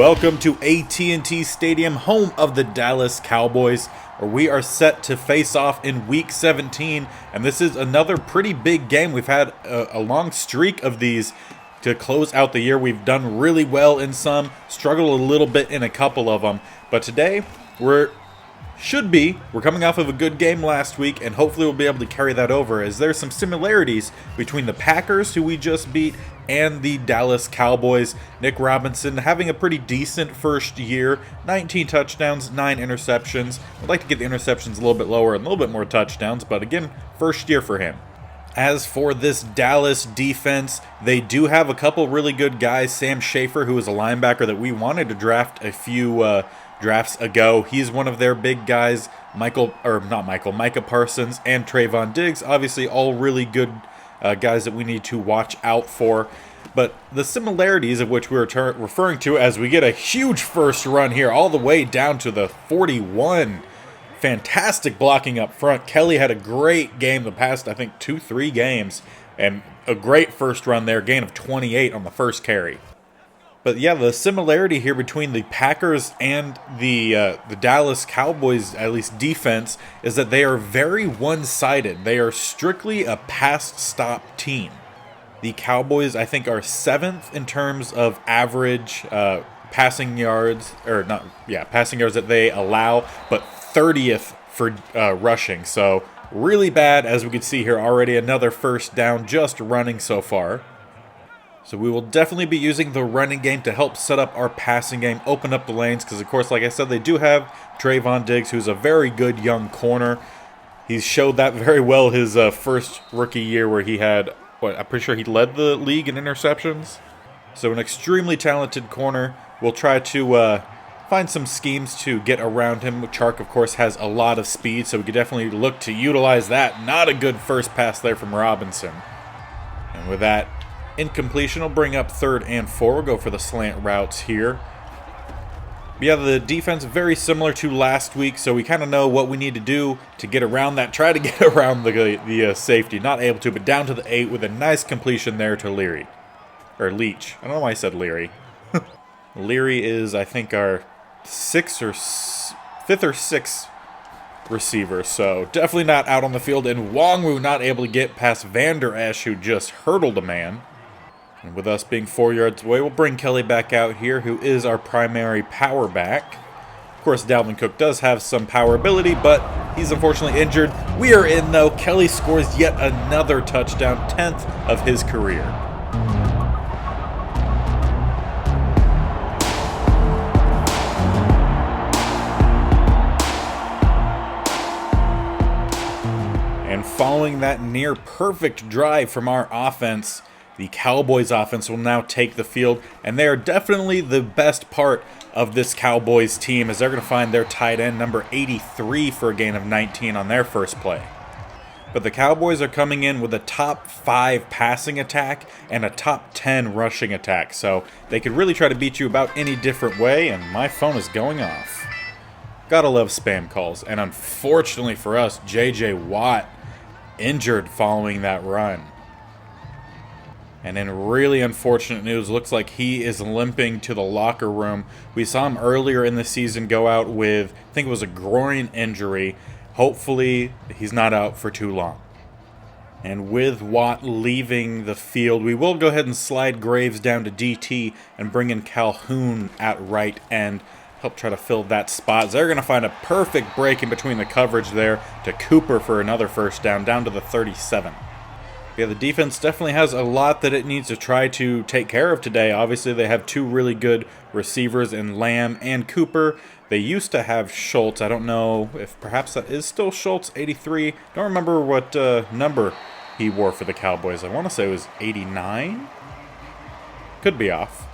Welcome to AT&T Stadium, home of the Dallas Cowboys, where we are set to face off in Week 17, and this is another pretty big game. We've had a long streak of these to close out the year. We've done really well in some, struggled a little bit in a couple of them, but today we're coming off of a good game last week, and hopefully we'll be able to carry that over, as there's some similarities between the Packers, who we just beat, and the Dallas Cowboys. Nick Robinson having a pretty decent first year, 19 touchdowns, 9 interceptions. I'd like to get the interceptions a little bit lower and a little bit more touchdowns, but again, first year for him. As for this Dallas defense, they do have a couple really good guys. Sam Schaefer, who is a linebacker that we wanted to draft a few drafts ago. He's one of their big guys. Micah Parsons and Trayvon Diggs, obviously all really good guys that we need to watch out for. But the similarities of which we were referring to, as we get a huge first run here all the way down to the 41. Fantastic blocking up front. Kelly had a great game the past, I think, 2-3 games, and a great first run there, gain of 28 on the first carry. But yeah, the similarity here between the Packers and the Dallas Cowboys, at least defense, is that they are very one-sided. They are strictly a pass-stop team. The Cowboys, I think, are 7th in terms of average passing yards that they allow, but 30th for rushing. So really bad, as we can see here already. Another first down just running so far. So we will definitely be using the running game to help set up our passing game, open up the lanes, because of course, like I said, they do have Trayvon Diggs, who's a very good young corner. He's showed that very well his first rookie year, where he had, I'm pretty sure he led the league in interceptions. So an extremely talented corner. We'll try to find some schemes to get around him. Chark, of course, has a lot of speed, so we could definitely look to utilize that. Not a good first pass there from Robinson. And with that, incompletion will bring up 3rd and 4. We'll go for the slant routes here. But yeah, the defense very similar to last week, so we kind of know what we need to do to get around that. Try to get around the safety. Not able to, but down to the 8 with a nice completion there to Leary. Or Leach. I don't know why I said Leary. Leary is, I think, our 5th or 6th receiver, so definitely not out on the field. And Wongwu not able to get past Vander Esch, who just hurdled a man. And with us being 4 yards away, we'll bring Kelly back out here, who is our primary power back. Of course, Dalvin Cook does have some power ability, but he's unfortunately injured. We are in, though. Kelly scores yet another touchdown, 10th of his career. And following that near perfect drive from our offense, the Cowboys offense will now take the field, and they are definitely the best part of this Cowboys team, as they're going to find their tight end, number 83, for a gain of 19 on their first play. But the Cowboys are coming in with a top 5 passing attack and a top 10 rushing attack, so they could really try to beat you about any different way, and my phone is going off. Gotta love spam calls, and unfortunately for us, J.J. Watt injured following that run. And in really unfortunate news, looks like he is limping to the locker room. We saw him earlier in the season go out with, I think it was a groin injury. Hopefully he's not out for too long. And with Watt leaving the field, we will go ahead and slide Graves down to DT and bring in Calhoun at right end. Help try to fill that spot. They're going to find a perfect break in between the coverage there to Cooper for another first down to the 37. Yeah, the defense definitely has a lot that it needs to try to take care of today. Obviously, they have 2 really good receivers in Lamb and Cooper. They used to have Schultz. I don't know if perhaps that is still Schultz, 83. Don't remember what number he wore for the Cowboys. I want to say it was 89. Could be off.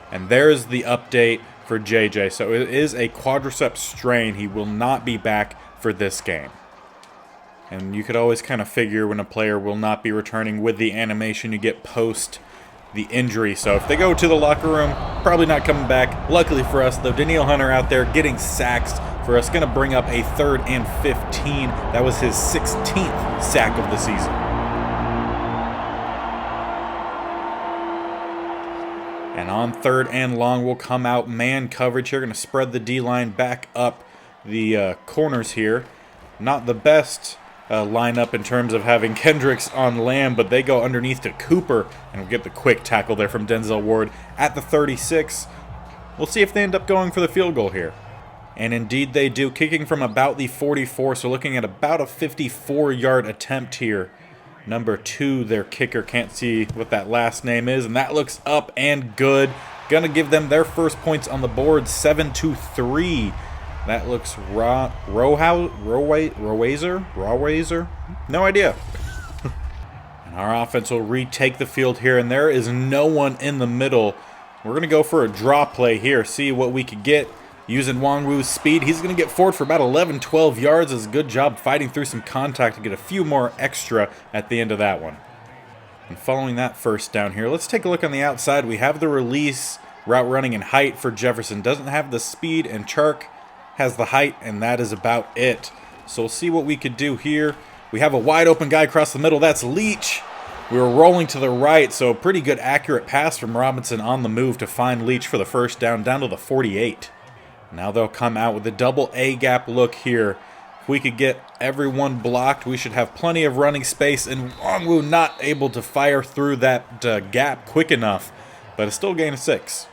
And there's the update for JJ. So it is a quadriceps strain. He will not be back for this game. And you could always kind of figure when a player will not be returning with the animation you get post the injury. So if they go to the locker room, probably not coming back. Luckily for us, though, Danielle Hunter out there getting sacks for us. Going to bring up a 3rd and 15. That was his 16th sack of the season. And on 3rd and long, we'll come out man coverage here. Going to spread the D-line back up the corners here. Not the best lineup in terms of having Kendricks on Lamb, but they go underneath to Cooper, and we'll get the quick tackle there from Denzel Ward at the 36. We'll see if they end up going for the field goal here. And indeed they do, kicking from about the 44, so looking at about a 54-yard attempt here. Number 2, their kicker, can't see what that last name is, and that looks up and good. Gonna give them their first points on the board, 7-3. That looks Rawazer? No idea. And our offense will retake the field here, and there is no one in the middle. We're going to go for a draw play here, see what we could get using Wongwu's speed. He's going to get forward for about 11-12 yards. It's a good job fighting through some contact to get a few more extra at the end of that one. And following that first down here, let's take a look on the outside. We have the release, route running, and height for Jefferson. Doesn't have the speed, and Chark has the height, and that is about it. So we'll see what we could do here. We have a wide open guy across the middle. That's Leach. We were rolling to the right, so a pretty good accurate pass from Robinson on the move to find Leach for the first down to the 48. Now they'll come out with a double A gap look here. If we could get everyone blocked, we should have plenty of running space, and Wongwu not able to fire through that gap quick enough, but it's still a gain of 6.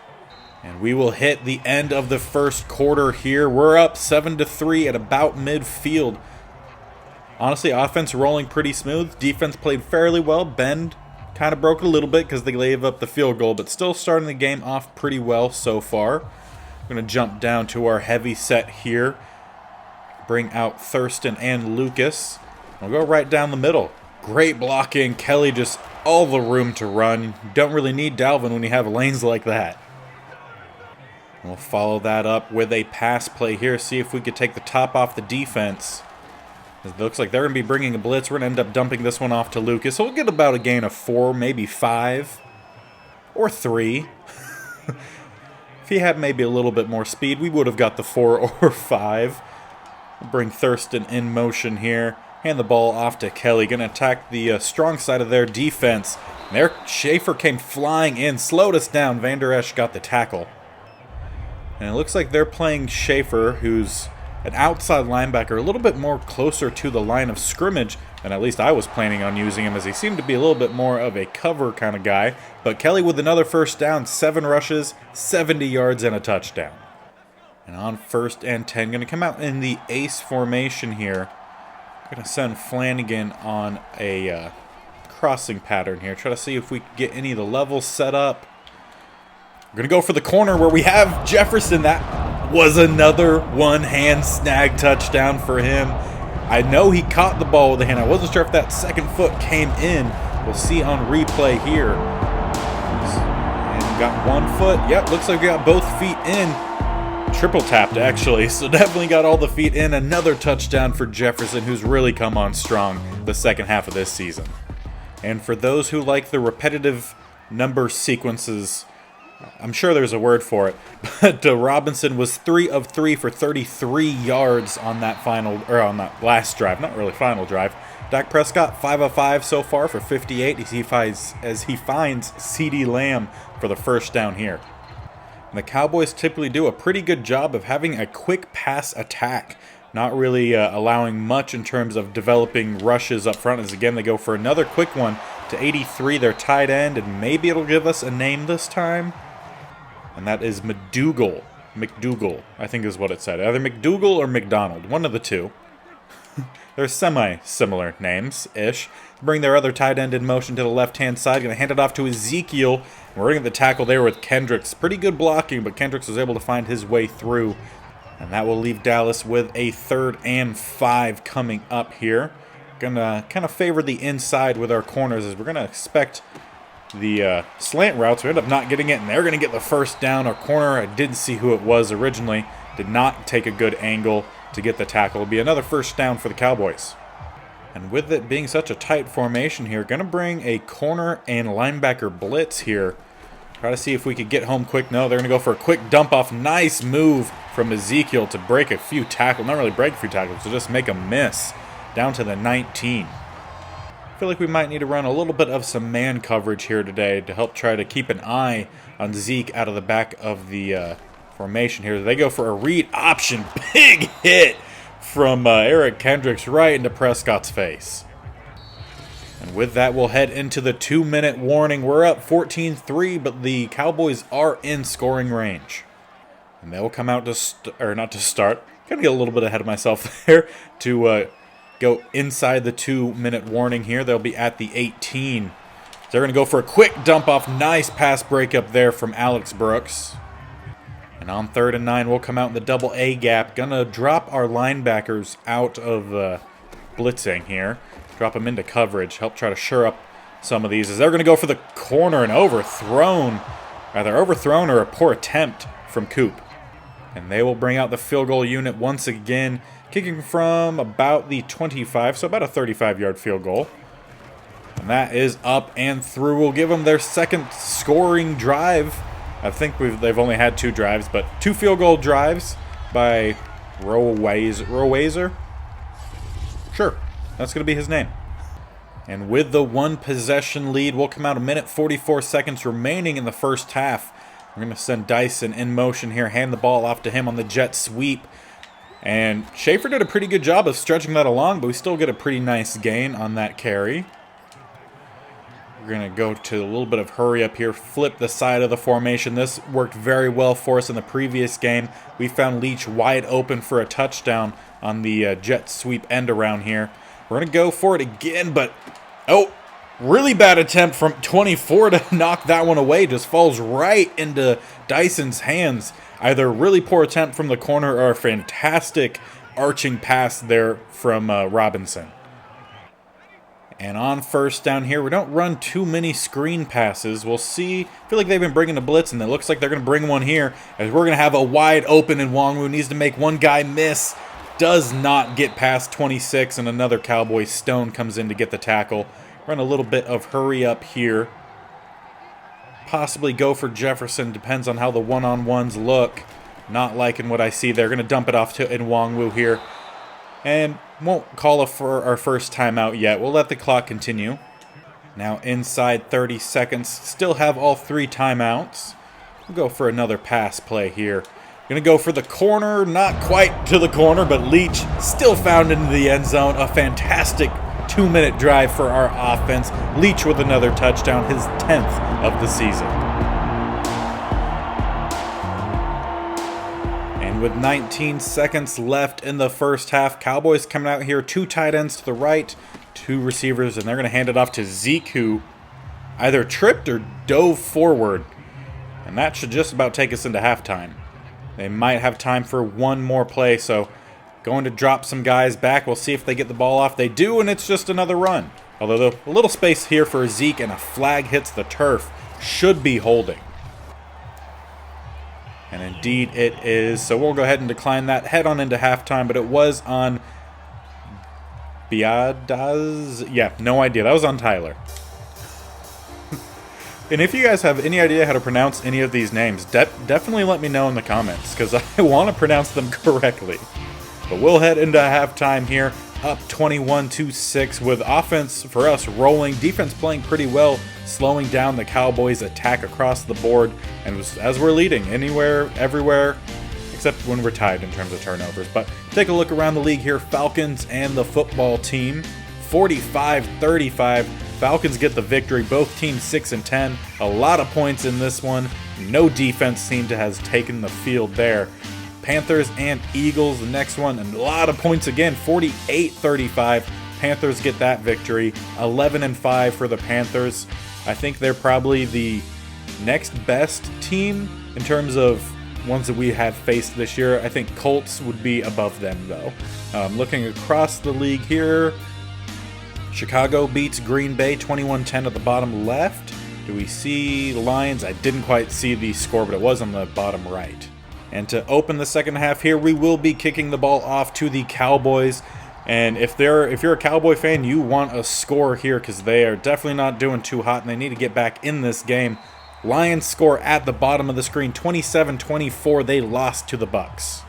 And we will hit the end of the first quarter here. We're up 7-3 at about midfield. Honestly, offense rolling pretty smooth. Defense played fairly well. Bend kind of broke a little bit because they gave up the field goal, but still starting the game off pretty well so far. We're going to jump down to our heavy set here. Bring out Thurston and Lucas. We'll go right down the middle. Great blocking. Kelly just all the room to run. You don't really need Dalvin when you have lanes like that. We'll follow that up with a pass play here. See if we could take the top off the defense. It looks like they're going to be bringing a blitz. We're going to end up dumping this one off to Lucas. So we'll get about a gain of 4, maybe 5, or 3. If he had maybe a little bit more speed, we would have got the 4 or 5. We'll bring Thurston in motion here. Hand the ball off to Kelly. Going to attack the strong side of their defense. And there, Schaefer came flying in, slowed us down. Van Der Esch got the tackle. And it looks like they're playing Schaefer, who's an outside linebacker, a little bit more closer to the line of scrimmage than at least I was planning on using him, as he seemed to be a little bit more of a cover kind of guy. But Kelly with another first down, 7 rushes, 70 yards, and a touchdown. And on 1st and 10, going to come out in the ace formation here. Going to send Flanagan on a crossing pattern here. Try to see if we can get any of the levels set up. We're going to go for the corner where we have Jefferson. That was another one-hand snag touchdown for him. I know he caught the ball with the hand. I wasn't sure if that second foot came in. We'll see on replay here. And got 1 foot. Yep, looks like we got both feet in. Triple tapped, actually. So definitely got all the feet in. Another touchdown for Jefferson, who's really come on strong the second half of this season. And for those who like the repetitive number sequences, I'm sure there's a word for it, but Robinson was 3 of 3 for 33 yards on that on that last drive, not really final drive. Dak Prescott 5 of 5 so far for 58 as he finds CeeDee Lamb for the first down here. And the Cowboys typically do a pretty good job of having a quick pass attack, not really allowing much in terms of developing rushes up front, as again they go for another quick one to 83, their tight end, and maybe it'll give us a name this time. And that is McDougal, I think is what it said. Either McDougal or McDonald, one of the two. They're semi-similar names-ish. Bring their other tight end in motion to the left-hand side. Going to hand it off to Ezekiel. We're going to get the tackle there with Kendricks. Pretty good blocking, but Kendricks was able to find his way through. And that will leave Dallas with a 3rd and 5 coming up here. Going to kind of favor the inside with our corners, as we're going to expect the slant routes. We end up not getting it, and they're going to get the first down. Our corner, I didn't see who it was originally, did not take a good angle to get the tackle. It'll be another first down for the Cowboys. And with it being such a tight formation here, going to bring a corner and linebacker blitz here. Try to see if we could get home quick. No, they're going to go for a quick dump off. Nice move from Ezekiel to break a few tackles. Not really break a few tackles, to just make a miss down to the 19. feel like we might need to run a little bit of some man coverage here today to help try to keep an eye on Zeke out of the back of the formation here. They go for a read option. Big hit from Eric Kendricks right into Prescott's face. And with that, we'll head into the 2-minute warning. We're up 14-3, but the Cowboys are in scoring range. And they'll come out not to start. Gonna get a little bit ahead of myself there to go inside the 2-minute warning here. They'll be at the 18. They're gonna go for a quick dump off. Nice pass breakup there from Alex Brooks. And on 3rd and 9, we'll come out in the double A gap. Gonna drop our linebackers out of blitzing here. Drop them into coverage. Help try to shore up some of these as they're gonna go for the corner and overthrown or a poor attempt from Coop. And they will bring out the field goal unit once again, kicking from about the 25, so about a 35-yard field goal. And that is up and through. We'll give them their second scoring drive. I think they've only had 2 drives, but 2 field goal drives by Rowazer. Sure, that's going to be his name. And with the 1 possession lead, we'll come out a minute 44 seconds remaining in the first half. We're going to send Dyson in motion here, hand the ball off to him on the jet sweep. And Schaefer did a pretty good job of stretching that along, but we still get a pretty nice gain on that carry. We're going to go to a little bit of hurry up here, flip the side of the formation. This worked very well for us in the previous game. We found Leach wide open for a touchdown on the jet sweep end around here. We're going to go for it again, but really bad attempt from 24 to knock that one away. Just falls right into Dyson's hands. Either a really poor attempt from the corner or a fantastic arching pass there from Robinson. And on first down here, we don't run too many screen passes. We'll see. I feel like they've been bringing a blitz, and it looks like they're going to bring one here. As we're going to have a wide open, and Nwangwu needs to make one guy miss. Does not get past 26, and another Cowboy Stone comes in to get the tackle. Run a little bit of hurry up here. Possibly go for Jefferson. Depends on how the one-on-ones look. Not liking what I see. They're going to dump it off to Nwangwu here. And won't call for our first timeout yet. We'll let the clock continue. Now inside 30 seconds. Still have all 3 timeouts. We'll go for another pass play here. Going to go for the corner. Not quite to the corner, but Leach still found into the end zone. A fantastic 2-minute drive for our offense. Leach with another touchdown, his 10th of the season. And with 19 seconds left in the first half, Cowboys coming out here, 2 tight ends to the right, 2 receivers, and they're going to hand it off to Zeke, who either tripped or dove forward. And that should just about take us into halftime. They might have time for one more play, so going to drop some guys back. We'll see if they get the ball off. They do, and it's just another run. Although a little space here for Zeke, and a flag hits the turf. Should be holding. And indeed it is. So we'll go ahead and decline that. Head on into halftime, but it was on Biadasz. Yeah, no idea. That was on Tyler. And if you guys have any idea how to pronounce any of these names, definitely let me know in the comments, because I want to pronounce them correctly. But we'll head into halftime here, up 21-6 with offense for us rolling, defense playing pretty well, slowing down the Cowboys' attack across the board, and as we're leading anywhere, everywhere, except when we're tied in terms of turnovers. But take a look around the league here, Falcons and the football team, 45-35. Falcons get the victory, both teams 6-10. A lot of points in this one. No defense seemed to have taken the field there. Panthers and Eagles, the next one, and a lot of points again, 48-35. Panthers get that victory, 11-5 for the Panthers. I think they're probably the next best team in terms of ones that we have faced this year. I think Colts would be above them, though. Looking across the league here, Chicago beats Green Bay 21-10 at the bottom left. Do we see the Lions? I didn't quite see the score, but it was on the bottom right. And to open the second half here, we will be kicking the ball off to the Cowboys. And if you're a Cowboy fan, you want a score here because they are definitely not doing too hot and they need to get back in this game. Lions score at the bottom of the screen, 27-24. They lost to the Bucs.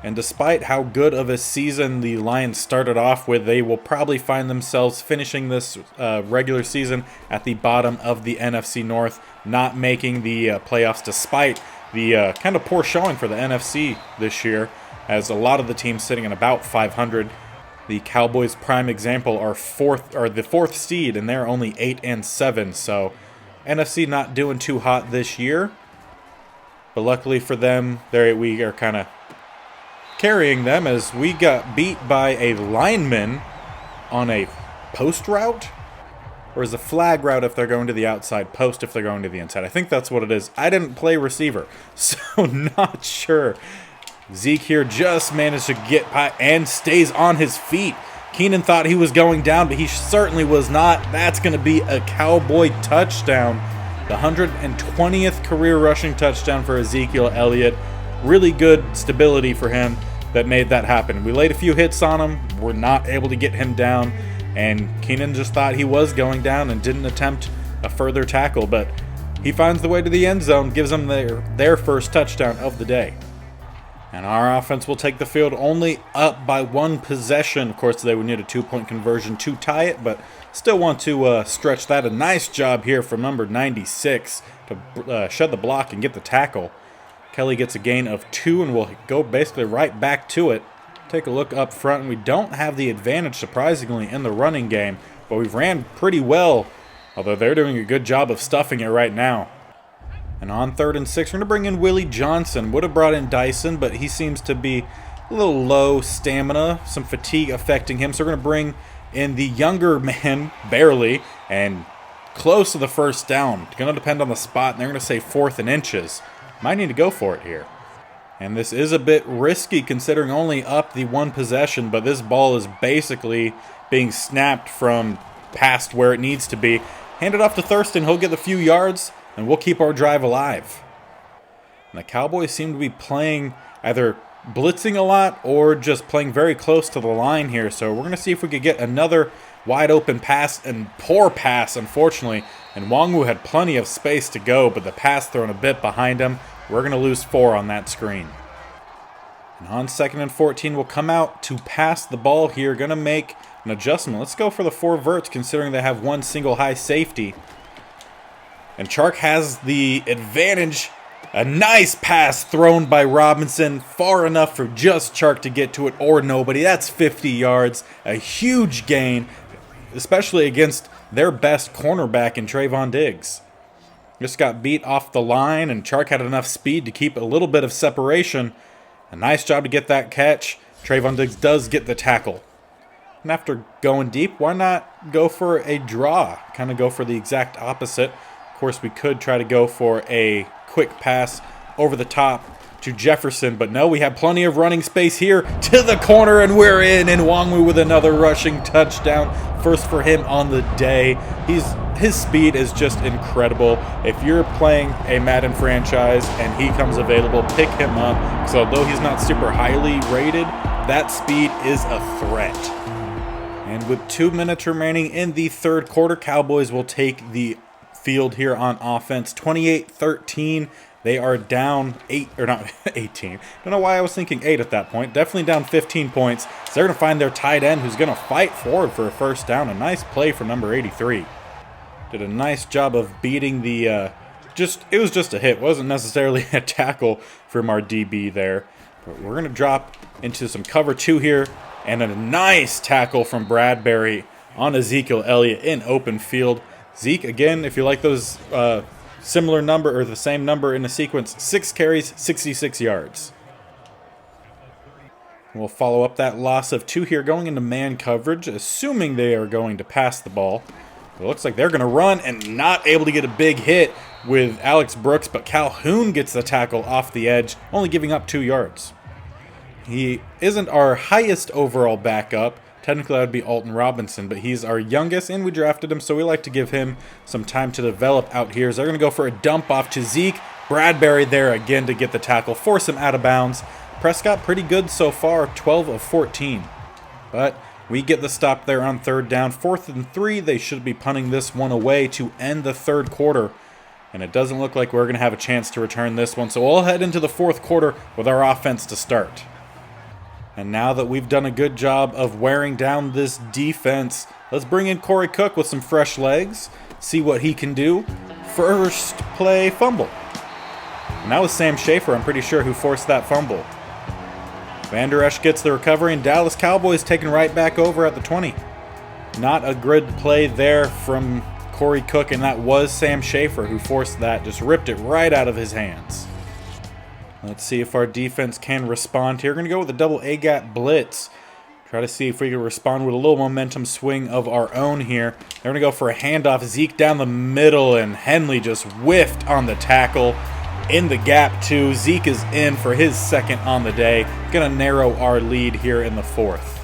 And despite how good of a season the Lions started off with, they will probably find themselves finishing this regular season at the bottom of the NFC North, not making the playoffs despite the kind of poor showing for the NFC this year, as a lot of the teams sitting at about 500. The Cowboys, prime example, are the fourth seed, and they're only 8-7. So NFC not doing too hot this year, but luckily for them, we are kind of carrying them as we got beat by a lineman on a post route, or is a flag route if they're going to the outside, post if they're going to the inside. I think that's what it is. I didn't play receiver, so not sure. Zeke here just managed to get by and stays on his feet. Keenan thought he was going down, but he certainly was not. That's going to be a Cowboy touchdown. The 120th career rushing touchdown for Ezekiel Elliott. Really good stability for him that made that happen. We laid a few hits on him. We're not able to get him down. And Keenan just thought he was going down and didn't attempt a further tackle. But he finds the way to the end zone, gives them their first touchdown of the day. And our offense will take the field only up by one possession. Of course, they would need a 2-point conversion to tie it, but still want to stretch that. A nice job here from number 96 to shed the block and get the tackle. Kelly gets a gain of 2, and we'll go basically right back to it. Take a look up front, and we don't have the advantage, surprisingly, in the running game, but we've ran pretty well, although they're doing a good job of stuffing it right now. And on 3rd and 6, we're going to bring in Willie Johnson. Would have brought in Dyson, but he seems to be a little low stamina, some fatigue affecting him, so we're going to bring in the younger man, barely, and close to the first down. It's going to depend on the spot, and they're going to say 4th and inches. Might need to go for it here. And this is a bit risky considering only up the one possession, but this ball is basically being snapped from past where it needs to be. Hand it off to Thurston. He'll get a few yards, and we'll keep our drive alive. And the Cowboys seem to be playing either blitzing a lot or just playing very close to the line here. So we're going to see if we could get another wide open pass, and poor pass, unfortunately. And Nwangwu had plenty of space to go, but the pass thrown a bit behind him. We're going to lose 4 on that screen. And on 2nd and 14, we'll come out to pass the ball here. Going to make an adjustment. Let's go for the 4 verts, considering they have one single high safety. And Chark has the advantage. A nice pass thrown by Robinson, far enough for just Chark to get to it or nobody. That's 50 yards. A huge gain, especially against their best cornerback in Trayvon Diggs. Just got beat off the line, and Chark had enough speed to keep a little bit of separation. A nice job to get that catch. Trayvon Diggs does get the tackle. And after going deep, why not go for a draw? Kind of go for the exact opposite. Of course, we could try to go for a quick pass over the top to Jefferson, but no, we have plenty of running space here to the corner, and we're in. And Nwangwu with another rushing touchdown. First for him on the day. His speed is just incredible. If you're playing a Madden franchise and he comes available, pick him up. Because although he's not super highly rated, that speed is a threat. And with 2 minutes remaining in the third quarter, Cowboys will take the field here on offense. 28-13. They are down 18. Don't know why I was thinking 8 at that point. Definitely down 15 points. So they're going to find their tight end, who's going to fight forward for a first down. A nice play for number 83. Did a nice job of beating the, it was just a hit. Wasn't necessarily a tackle from our DB there. But we're going to drop into some cover 2 here. And a nice tackle from Bradbury on Ezekiel Elliott in open field. Zeke, again, if you like those similar number or the same number in a sequence, 6 carries, 66 yards. We'll follow up that loss of 2 here, going into man coverage, assuming they are going to pass the ball. It looks like they're going to run and not able to get a big hit with Alex Brooks, but Calhoun gets the tackle off the edge, only giving up 2 yards. He isn't our highest overall backup. Technically, that would be Alton Robinson, but he's our youngest, and we drafted him, so we like to give him some time to develop out here. So they're going to go for a dump off to Zeke. Bradbury there again to get the tackle, force him out of bounds. Prescott pretty good so far, 12 of 14. But we get the stop there on 3rd down. 4th and 3, they should be punting this one away to end the third quarter. And it doesn't look like we're going to have a chance to return this one. So we'll head into the 4th quarter with our offense to start. And now that we've done a good job of wearing down this defense, let's bring in Corey Cook with some fresh legs, see what he can do. First play fumble. And that was Sam Schaefer, I'm pretty sure, who forced that fumble. Van Der Esch gets the recovery, and Dallas Cowboys taken right back over at the 20. Not a good play there from Corey Cook, and that was Sam Schaefer who forced that, just ripped it right out of his hands. Let's see if our defense can respond here. We're going to go with a double A-gap blitz. Try to see if we can respond with a little momentum swing of our own here. They're going to go for a handoff. Zeke down the middle, and Henley just whiffed on the tackle. In the gap, too. Zeke is in for his second on the day. Going to narrow our lead here in the fourth.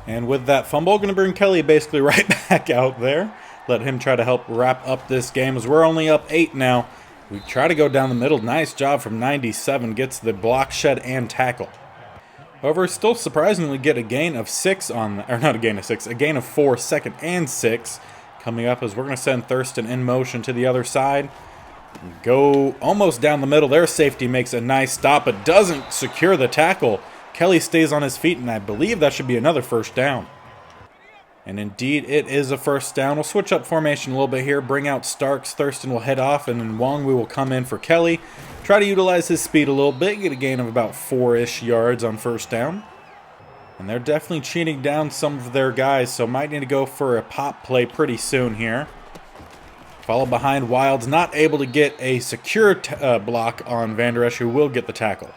And with that fumble, going to bring Kelly basically right back out there. Let him try to help wrap up this game, as we're only up 8 now. We try to go down the middle. Nice job from 97. Gets the block, shed, and tackle. However, still surprisingly get a gain of 6 on, or not a gain of 6, a gain of 4, second and 6. Coming up as we're going to send Thurston in motion to the other side. Go almost down the middle. Their safety makes a nice stop, but doesn't secure the tackle. Kelly stays on his feet, and I believe that should be another first down. And indeed, it is a first down. We'll switch up formation a little bit here. Bring out Starks. Thurston will head off, and then Wong will come in for Kelly. Try to utilize his speed a little bit. Get a gain of about 4-ish yards on first down. And they're definitely cheating down some of their guys, so might need to go for a pop play pretty soon here. Follow behind. Wild's not able to get a secure block on Van Der Esch, who will get the tackle.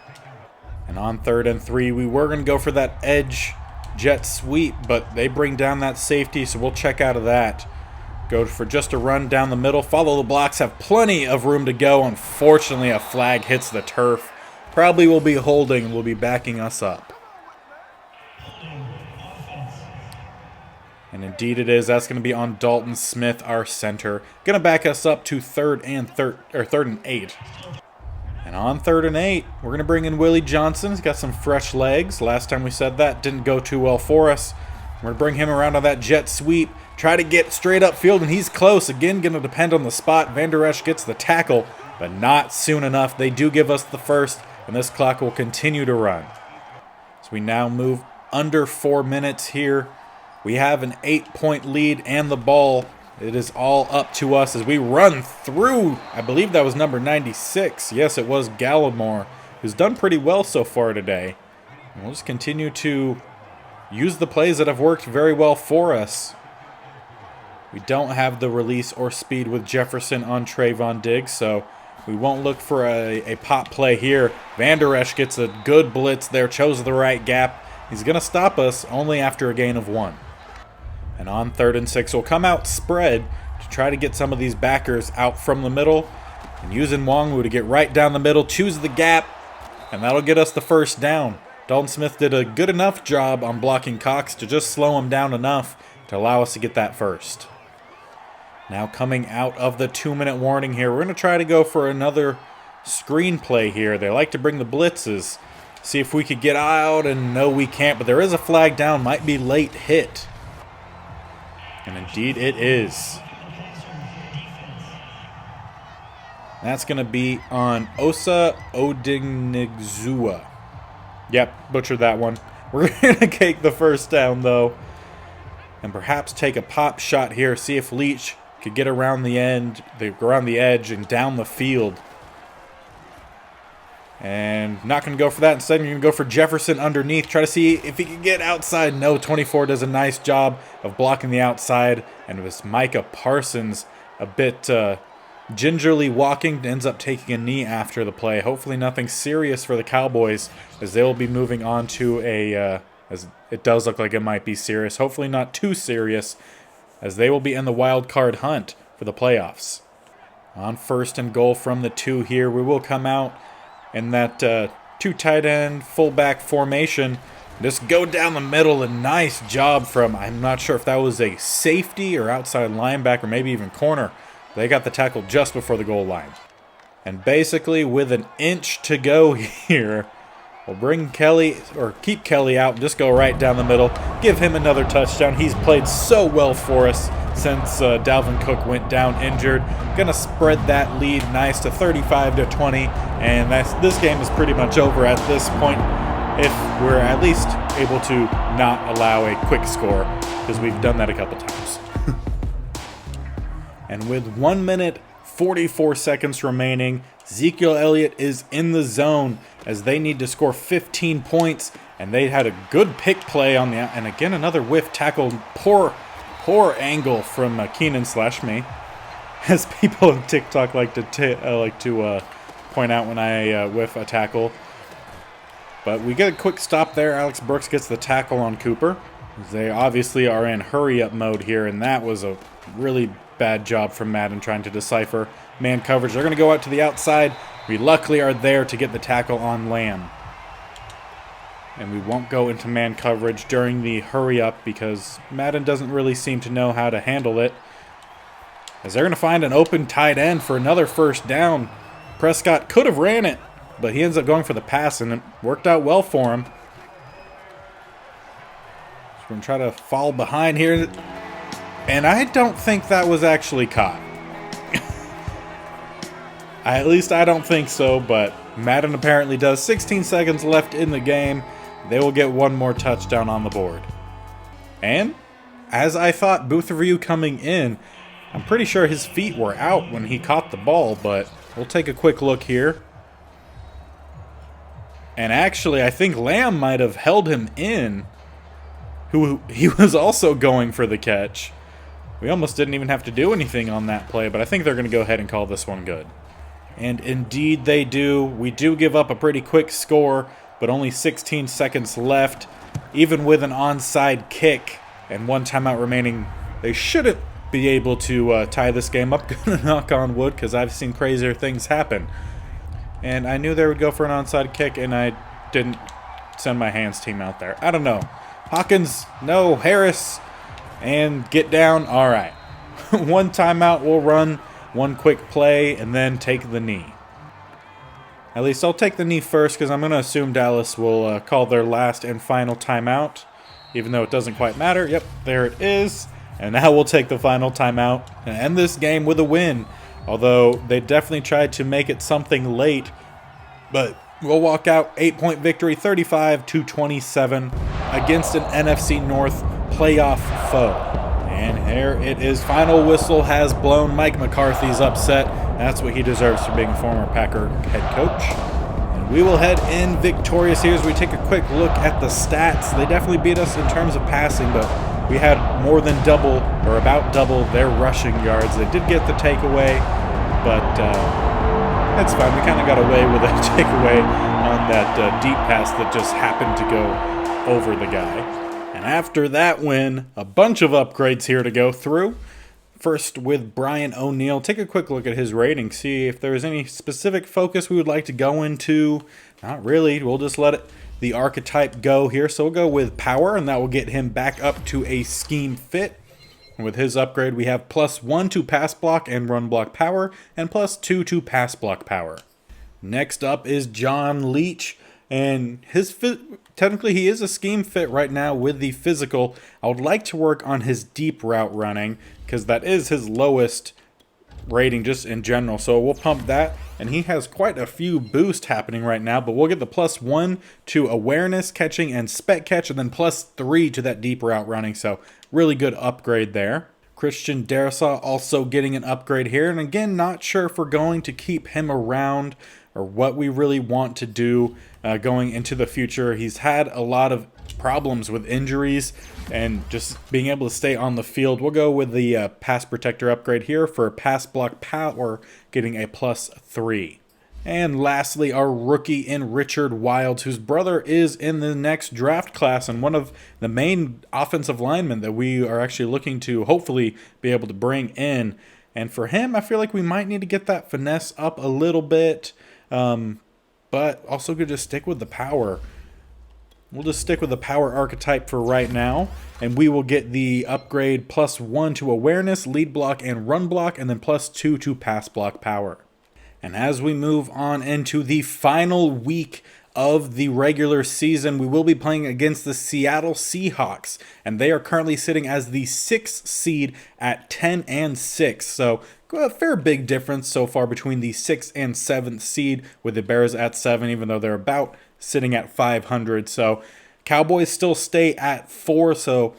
And on 3rd and 3, we were going to go for that edge jet sweep, but they bring down that safety, so we'll check out of that. Go for just a run down the middle. Follow the blocks. Have plenty of room to go. Unfortunately, a flag hits the turf. Probably will be holding and will be backing us up. And indeed it is. That's going to be on Dalton Smith, our center. Going to back us up to 3rd and 8. And on 3rd and 8, we're going to bring in Willie Johnson. He's got some fresh legs. Last time we said that didn't go too well for us. We're going to bring him around on that jet sweep. Try to get straight upfield, and he's close. Again, going to depend on the spot. Van Der Esch gets the tackle, but not soon enough. They do give us the first, and this clock will continue to run. So we now move under 4 minutes here. We have an 8-point lead and the ball. It is all up to us as we run through, I believe that was number 96. Yes, it was Gallimore, who's done pretty well so far today. And we'll just continue to use the plays that have worked very well for us. We don't have the release or speed with Jefferson on Trayvon Diggs, so we won't look for a pop play here. Van Der Esch gets a good blitz there, chose the right gap. He's going to stop us only after a gain of 1. And on 3rd and 6, we'll come out spread to try to get some of these backers out from the middle. And using Wongwu to get right down the middle, choose the gap, and that'll get us the first down. Dalton Smith did a good enough job on blocking Cox to just slow him down enough to allow us to get that first. Now coming out of the 2-minute warning here, we're going to try to go for another screen play here. They like to bring the blitzes. See if we could get out, and no, we can't, but there is a flag down. Might be late hit. And indeed it is. That's going to be on Osa Odignigzua. Yep, butchered that one. We're going to take the first down, though. And perhaps take a pop shot here. See if Leach could get around the edge and down the field. And not going to go for that. Instead, you're going to go for Jefferson underneath. Try to see if he can get outside. No, 24 does a nice job of blocking the outside. And it was Micah Parsons a bit gingerly walking. Ends up taking a knee after the play. Hopefully nothing serious for the Cowboys, as they will be moving on to as it does look like it might be serious. Hopefully not too serious, as they will be in the wild card hunt for the playoffs. On 1st and goal from the 2 here, we will come out in that 2 tight end fullback formation. Just go down the middle. A nice job from, I'm not sure if that was a safety or outside linebacker, maybe even corner. They got the tackle just before the goal line. And basically with an inch to go here, we'll bring Kelly, or keep Kelly out and just go right down the middle. Give him another touchdown. He's played so well for us since Dalvin Cook went down injured. Gonna spread that lead nice to 35-20, and this game is pretty much over at this point. if we're at least able to not allow a quick score, because we've done that a couple times. And with 1 minute 44 seconds remaining, Ezekiel Elliott is in the zone as they need to score 15 points, and they had a good pick play on the, and again another whiff tackle. Poor angle from Keenan/me, as people on TikTok like to point out when I whiff a tackle. But we get a quick stop there. Alex Brooks gets the tackle on Cooper. They obviously are in hurry-up mode here, and that was a really bad job from Madden trying to decipher man coverage. They're going to go out to the outside. We luckily are there to get the tackle on Lamb. And we won't go into man coverage during the hurry-up because Madden doesn't really seem to know how to handle it. As they're going to find an open tight end for another first down. Prescott could have ran it, but he ends up going for the pass, and it worked out well for him. So we're going to try to fall behind here. And I don't think that was actually caught. At least I don't think so, but Madden apparently does. 16 seconds left in the game. They will get one more touchdown on the board. And, as I thought, Booth Review coming in, I'm pretty sure his feet were out when he caught the ball, but we'll take a quick look here. And actually, I think Lamb might have held him in, who he was also going for the catch. We almost didn't even have to do anything on that play, but I think they're going to go ahead and call this one good. And indeed they do. We do give up a pretty quick score, but only 16 seconds left. Even with an onside kick and one timeout remaining, they shouldn't be able to tie this game up. Gonna knock on wood, because I've seen crazier things happen. And I knew they would go for an onside kick, and I didn't send my hands team out there. I don't know. Hawkins, no. Harris, and get down. All right. One timeout, we'll run one quick play, and then take the knee. At least I'll take the knee first, because I'm going to assume Dallas will call their last and final timeout, even though it doesn't quite matter. Yep, there it is. And now we'll take the final timeout and end this game with a win. Although they definitely tried to make it something late, but we'll walk out 8-point victory, 35-27 against an NFC North playoff foe. And here it is. Final whistle has blown. Mike McCarthy's upset. That's what he deserves for being a former Packer head coach. And we will head in victorious here as we take a quick look at the stats. They definitely beat us in terms of passing, but we had more than double, or about double, their rushing yards. They did get the takeaway, but that's fine. We kind of got away with a takeaway on that deep pass that just happened to go over the guy. And after that win, a bunch of upgrades here to go through. First with Brian O'Neill. Take a quick look at his rating, see if there is any specific focus we would like to go into. Not really. We'll just let the archetype go here. So we'll go with power, and that will get him back up to a scheme fit. And with his upgrade, we have +1 to pass block and run block power, and +2 to pass block power. Next up is John Leach, and technically he is a scheme fit right now with the physical. I would like to work on his deep route running, because that is his lowest rating just in general. So we'll pump that, and he has quite a few boosts happening right now, but we'll get the +1 to awareness, catching, and spec catch, and then +3 to that deep route running. So really good upgrade there. Christian Darrisaw also getting an upgrade here, and again, not sure if we're going to keep him around or what we really want to do going into the future. He's had a lot of problems with injuries and just being able to stay on the field. We'll go with the pass protector upgrade here for pass block power, getting a +3. And lastly, our rookie in Richard Wilds, whose brother is in the next draft class and one of the main offensive linemen that we are actually looking to hopefully be able to bring in. And for him, I feel like we might need to get that finesse up a little bit, but also could just stick with the power. We'll just stick with the power archetype for right now, and we will get the upgrade +1 to awareness, lead block, and run block, and then +2 to pass block power. And as we move on into the final week of the regular season, we will be playing against the Seattle Seahawks, and they are currently sitting as the 6th seed at 10-6. So a fair big difference so far between the 6th and 7th seed, with the Bears at 7, even though they're about sitting at 500. So Cowboys still stay at 4. So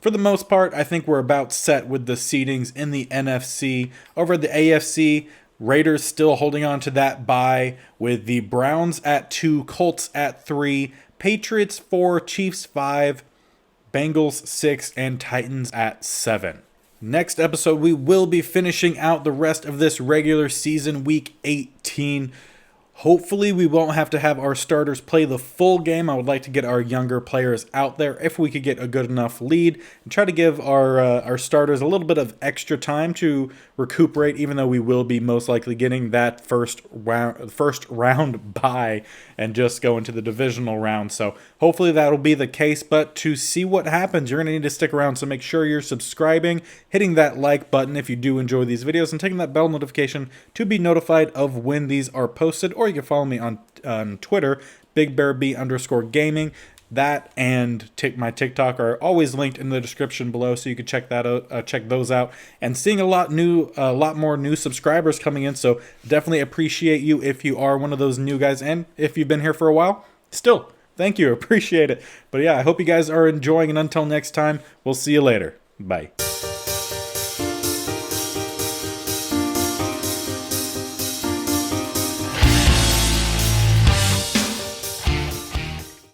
for the most part, I think we're about set with the seedings in the NFC. Over the AFC, Raiders still holding on to that bye, with the Browns at 2, Colts at 3, Patriots 4, Chiefs 5, Bengals 6, and Titans at 7. Next episode, we will be finishing out the rest of this regular season, week 18. Hopefully, we won't have to have our starters play the full game. I would like to get our younger players out there if we could get a good enough lead and try to give our starters a little bit of extra time to recuperate, even though we will be most likely getting that first round bye and just go into the divisional round. So hopefully that'll be the case. But to see what happens, you're going to need to stick around. So make sure you're subscribing, hitting that like button if you do enjoy these videos, and taking that bell notification to be notified of when these are posted. Or you can follow me on Twitter, BigBearB_gaming. That and my TikTok are always linked in the description below, so you can check that out, check those out. And seeing a lot more new subscribers coming in, so definitely appreciate you if you are one of those new guys, and if you've been here for a while, still thank you, appreciate it. But yeah, I hope you guys are enjoying, and until next time, we'll see you later. Bye.